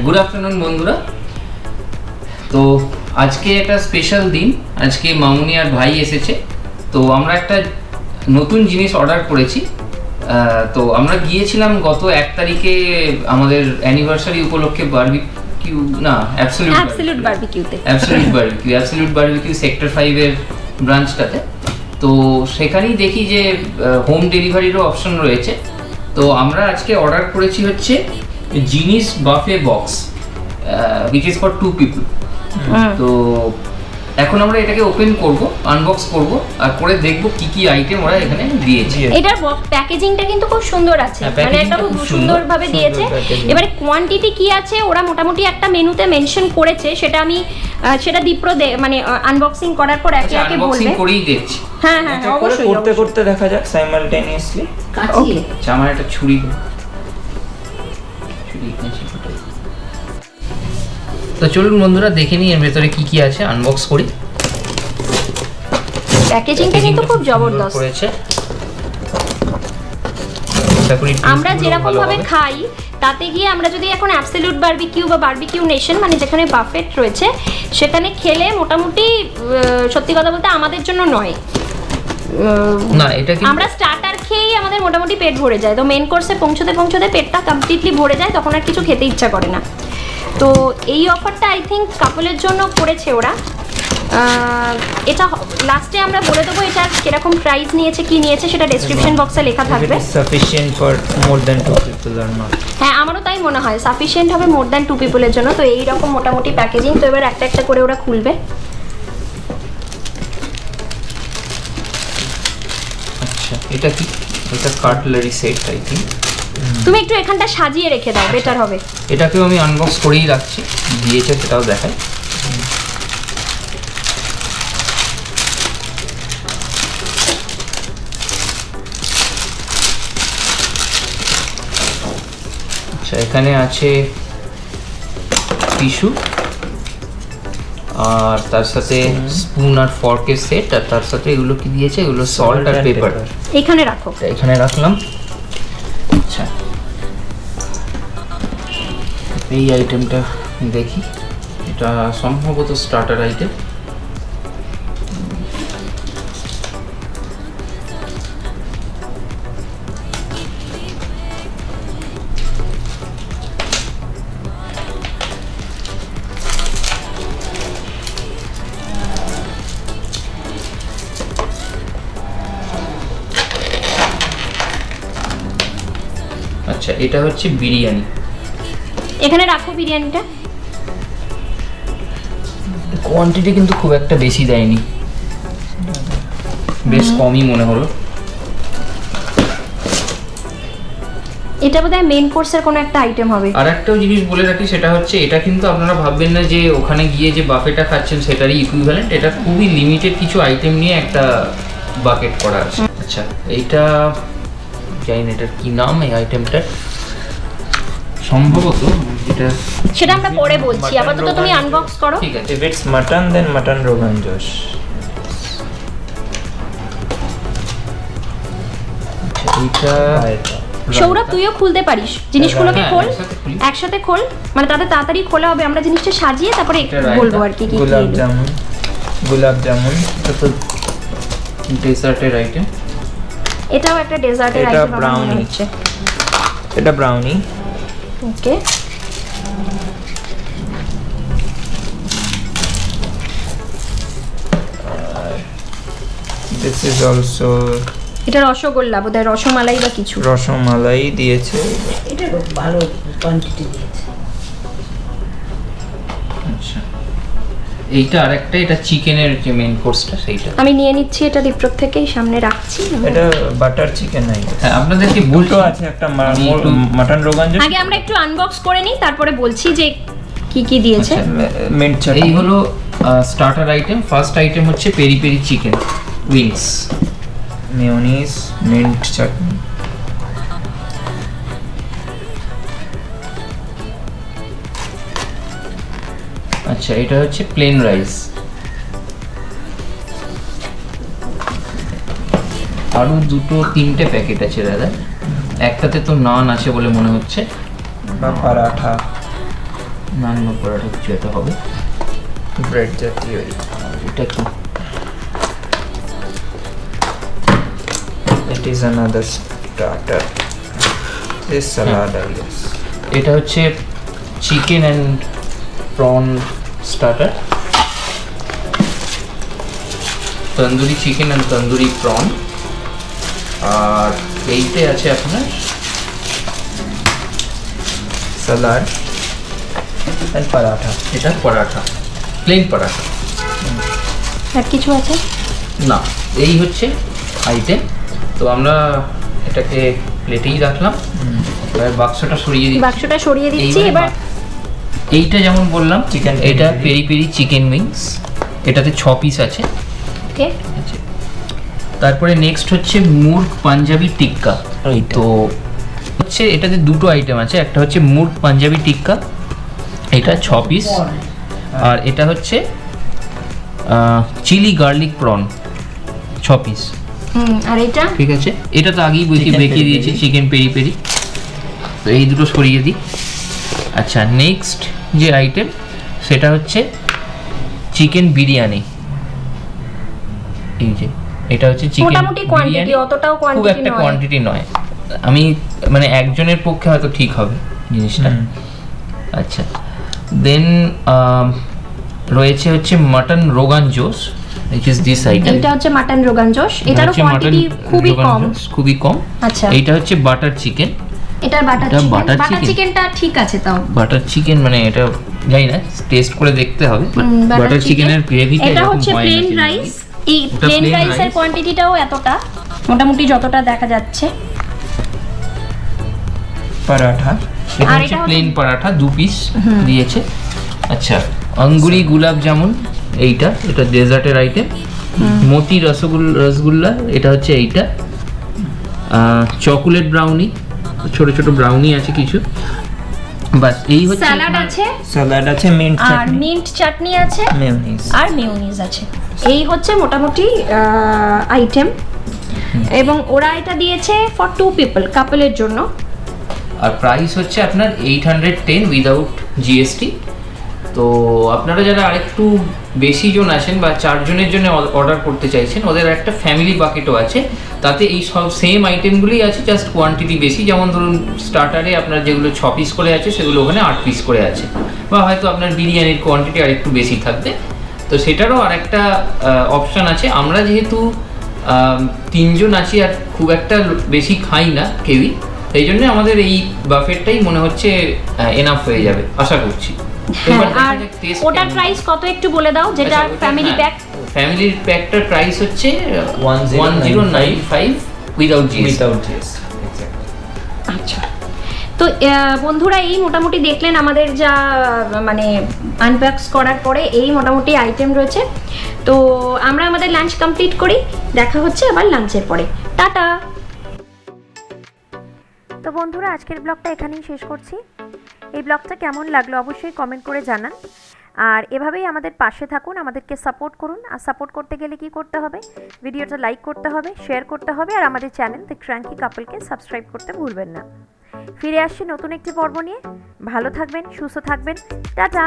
Good afternoon বন্ধুরা। তো আজকে একটা স্পেশাল দিন, আজকে মামুনি আর ভাই এসেছে। তো আমরা একটা নতুন জিনিস অর্ডার করেছি। তো আমরা গিয়েছিলাম গত 1 তারিখে আমাদের অ্যানিভার্সারি উপলক্ষে বারবিকিউ না অ্যাবসলিউট বারবিকিউ সেক্টর 5 এর ব্রাঞ্চটাতে। তো সেখানেই দেখি যে হোম ডেলিভারিরও অপশন রয়েছে। তো আমরা আজকে অর্ডার করেছি হচ্ছে জিনিস বাফে box which is for 2 people। তো এখন আমরা এটাকে ওপেন করব, আনবক্স করব আর করে দেখব কি কি আইটেম ওরা এখানে দিয়েছে। এটার প্যাকেজিংটা কিন্তু খুব সুন্দর আছে, মানে এটা খুব সুন্দরভাবে দিয়েছে। এবারে কোয়ান্টিটি কি আছে ওরা মোটামুটি একটা মেনুতে মেনশন করেছে, সেটা দীপ্র মানে আনবক্সিং করার পর একে একে বলবে। আনবক্সিং করেই দেখছি। হ্যাঁ অবশ্যই করতে দেখা যাক সাইমালটেনিয়াসলি। ওকে, আমার একটা ছুরি তো চলুন বন্ধুরা দেখে নিই এর ভেতরে কি কি আছে, আনবক্স করি। প্যাকেজিংটা কিন্তু খুব জবরদস্ত করেছে। আমরা যেরকম ভাবে খাই তাতে গিয়ে আমরা যদি এখন অ্যাবসলিউট বারবিকিউ বা বারবিকিউ নেশন মানে যেখানে বাফেট রয়েছে সেখানে খেলে মোটামুটি সত্যি কথা বলতে আমাদের জন্য নয় না, এটা কি আমরা স্টার্টার খেয়েই আমাদের মোটামুটি পেট ভরে যায়। তো মেন কোর্সে পৌঁছতে পেটটা কমপ্লিটলি ভরে যায়, তখন আর কিছু খেতে ইচ্ছা করে না। তো এই অফারটা আই থিঙ্ক কাপলের জন্য করেছে ওরা। এটা লাস্টে আমরা বলে দেবো এটা কিরকম প্রাইস নিয়েছে কি নিয়েছে, সেটা ডেসক্রিপশন বক্সে লেখা থাকবে। Sufficient for more than 2 people or not. হ্যাঁ, আমারও তাই মনে হয় সাফিশিয়েন্ট হবে মোর দ্যান 2 পিপলের জন্য। তো এই রকম মোটামুটি প্যাকেজিং। তো এবার একটা একটা করে ওরা খুলবে। আচ্ছা, এটা কি? এটা কাটলারি সেট আই থিঙ্ক। তুমি একটু এখানটা সাজিয়ে রেখে দাও, বেটার হবে। এটাকেও আমি আনবক্স করেই রাখছি, দিয়েছে সেটাও দেখাই। আচ্ছা, এখানে আছে টিস্যু আর তার সাথে স্পুন আর ফর্কের সেট, আর তার সাথে এগুলো কি দিয়েছে, এগুলো সল্ট আর পেপার। এখানে রাখো। এখানে রাখলাম। আচ্ছা, এই আইটেমটা দেখি, এটা সম্ভবত স্টার্টার আইটেম। আচ্ছা, এটা হচ্ছে বিরিয়ানি। এখানে রাখো বিরিয়ানিটা। কোয়ান্টিটি কিন্তু খুব একটা বেশি দেয়নি, বেশ কমই মনে হলো। এটা বোধহয় মেইন কোর্সের কোনো একটা আইটেম হবে। আর একটাও জিনিস বলে রাখি, সেটা হচ্ছে এটা কিন্তু আপনারা ভাববেন না যে ওখানে গিয়ে যে বাফেটা খাচ্ছেন সেটারই ইকুইভ্যালেন্ট। এটা খুবই লিমিটেড কিছু আইটেম নিয়ে একটা বাকেট করা আছে। আচ্ছা, এইটা জানি না এটার কি নাম, এই আইটেমটার সম্ভবত এটা, সেটা আমরা পরে বলছি। আপাতত তুমি আনবক্স করো। ঠিক আছে। If it's mutton then muttonroganjosh। আচ্ছা, এইটা সৌরভ তুইও খুলতে পারিস জিনিসগুলোকে। খোল, একসাথে খোল, মানে তাদের তাড়াতাড়ি খোলা হবে। আমরা জিনিসটা সাজিয়ে তারপরে বলবো আর কি কি। গোলাপ জামুন এটা তো ডেজার্টের আইটেম। এটাও একটা ডেজার্টের আইটেম মনে হচ্ছে। এটা brownie. Okay, this is also, এটা রসগোল্লা বোধহয়, রসমালাই বা কিছু। রসমালাই দিয়েছে। এটা ভালো কোয়ান্টিটি দিয়েছে। আচ্ছা, এইটা আরেকটা, এটা চিকেনের যে মেইন কোর্সটা সেইটা আমি নিয়ে নিচ্ছি এটা দীপ্রক থেকেই, সামনে রাখছি। এটা বাটার চিকেন নাই। হ্যাঁ, আপনাদেরকে উল্টো আছে একটা মাটন রোগানজোশ। আগে আমরা একটু আনবক্স করে নিই, তারপরে বলছি যে কি কি দিয়েছে। মিন্ট চাটনি। এই হলো স্টার্টার আইটেম। ফার্স্ট আইটেম হচ্ছে peri peri chicken wings, mayonnaise, mint chutney. আচ্ছা, এটা হচ্ছে প্লেন রাইস। আরো 2-3টে প্যাকেট আছে দাদা। একটাতে তো নান আছে বলে মনে হচ্ছে, বা পরাঠা। নান বা পরোটা কিছু একটা হবে। ব্রেড জাতীয়। এটা কি? It is another starter. This salad, I guess. এটা হচ্ছে chicken and prawn starter, tandoori chicken and tandoori prawn. আর এইতে আছে আপনার Salad and paratha. এটা পরাঠা, প্লেন পরাঠা। আর কিছু আছে? না, এই হচ্ছে আইটেম। তো আমরা এটাকে প্লেটেই রাখলাম। এবার বাক্সটা সরিয়ে দিচ্ছি। বাক্সটা সরিয়ে দিচ্ছি এবার। এইটা যেমন বললাম Chicken এটা peri peri peri chicken wings, এটাতে 6 পিস আছে। ওকে, তারপরে নেক্সট হচ্ছে মুর্গ পাঞ্জাবি টিক্কা। তো হচ্ছে এটাতে দুটো আইটেম আছে, একটা হচ্ছে মুর্গ পাঞ্জাবি টিক্কা, এটা 6 পিস। আর এটা হচ্ছে চিলি গার্লিক প্রন 6 পিস। আর এটা ঠিক আছে, এটা তো আগেই Chicken বেঁকে peri দিয়েছি, peri। Chicken peri peri. তো এই দুটো সরিয়ে দিই। আচ্ছা, নেক্সট যে আইটেম সেটা হচ্ছে চিকেন বিরিয়ানি। এই যে এটা হচ্ছে চিকেন মোটামুটি কোয়ান্টিটি, অতটাও খুব কোয়ান্টিটি একটা নয়। কোয়ান্টিটি নয়, আমি মানে একজনের পক্ষে হয়তো ঠিক হবে জিনিসটা। আচ্ছা, দেন রয়েছে হচ্ছে mutton rogan josh, which is this item। এটা হচ্ছে মাটন রোগান জোশ, এটারও হচ্ছে কোয়ান্টিটি mutton খুবই রোগান কম। জোশ, খুবই কম। আচ্ছা, এইটা হচ্ছে বাটার চিকেন। এটার বাটার এটা চিকেন, butter বাটার chicken? চিকেনটা ঠিক আছে তাও। বাটার চিকেন মানে এটা জানি না, টেস্ট করে দেখতে হবে। butter butter chicken। চিকেনের গ্রেভিটা এটা এরকম হচ্ছে হয় না প্লেন generally। রাইস। এই ওটা প্লেন plain রাইসের rice। কোয়ান্টিটিটাও এতটা, মোটামুটি যতটা দেখা যাচ্ছে। Paratha. এটা আর হচ্ছে এটা প্লেন পরাঠা 2 পিস দিয়েছে। আচ্ছা, অঙ্গুরি গুলাব জামুন, এটা ডেজার্টের আইটেম। মতি রসগোল্লা, এটা হচ্ছে এইটা। চকোলেট ব্রাউনি, ছোট ছোট ব্রাউনি আছে কিছু। বাস এই হচ্ছে স্যালাড আপনার- আছে, Salad আছে, mint আর chutney, মিন্ট চাটনি আছে, mayonnaise. আর মেয়োনিজ আছে। এই হচ্ছে মোটামুটি আইটেম। এবং ওরা এটা দিয়েছে ফর 2 পিপল, কাপলের জন্য। আর প্রাইস হচ্ছে আপনার 810 উইদাউট জিএসটি। তো আপনারা যারা আরেকটু বেশি জন আছেন বা 4 জনের জন্য অর্ডার করতে চাইছেন, ওদের একটা ফ্যামিলি বাকেটও আছে, তাতে এই সব সেম আইটেমগুলোই আছে, জাস্ট কোয়ান্টিটি বেশি। যেমন ধরুন স্টার্টারে আপনার যেগুলো 6 পিস করে আছে সেগুলো ওখানে 8 পিস করে আছে, বা হয়তো আপনার বিরিয়ানির কোয়ান্টিটি আর একটু বেশি থাকবে। তো সেটারও আরেকটা অপশান আছে। আমরা যেহেতু 3 জন আছি আর খুব একটা বেশি খাই না কেউই, সেই জন্য আমাদের এই বাফেটটাই মনে হচ্ছে এনাফ হয়ে যাবে আশা করছি। হ্যাঁ, আর ওটার প্রাইস কত একটু বলে দাও, যেটা ফ্যামিলি প্যাক। ফ্যামিলির প্যাকটার প্রাইস হচ্ছে 1095 without GST. without GST. Exactly. আচ্ছা, তো বন্ধুরা এই মোটামুটি দেখলেন আমাদের যা মানে আনবক্স করার পরে এই মোটামুটি আইটেম রয়েছে। তো আমরা আমাদের লাঞ্চ কমপ্লিট করি, দেখা হচ্ছে আবার লাঞ্চের পরে। টাটা। তো বন্ধুরা, আজকের ব্লগটা এখানেই শেষ করছি। এই ব্লগটা কেমন লাগলো অবশ্যই কমেন্ট করে জানান। আর এভাবেই আমাদের পাশে থাকুন, আমাদেরকে সাপোর্ট করুন। আর সাপোর্ট করতে গেলে কি করতে হবে? ভিডিওটা লাইক করতে হবে, শেয়ার করতে হবে, আর আমাদের চ্যানেল দ্য ক্র্যাঙ্কি কাপলকে সাবস্ক্রাইব করতে ভুলবেন না। ফিরে আসছি নতুন একটি পর্ব নিয়ে। ভালো থাকবেন, সুস্থ থাকবেন। টাটা।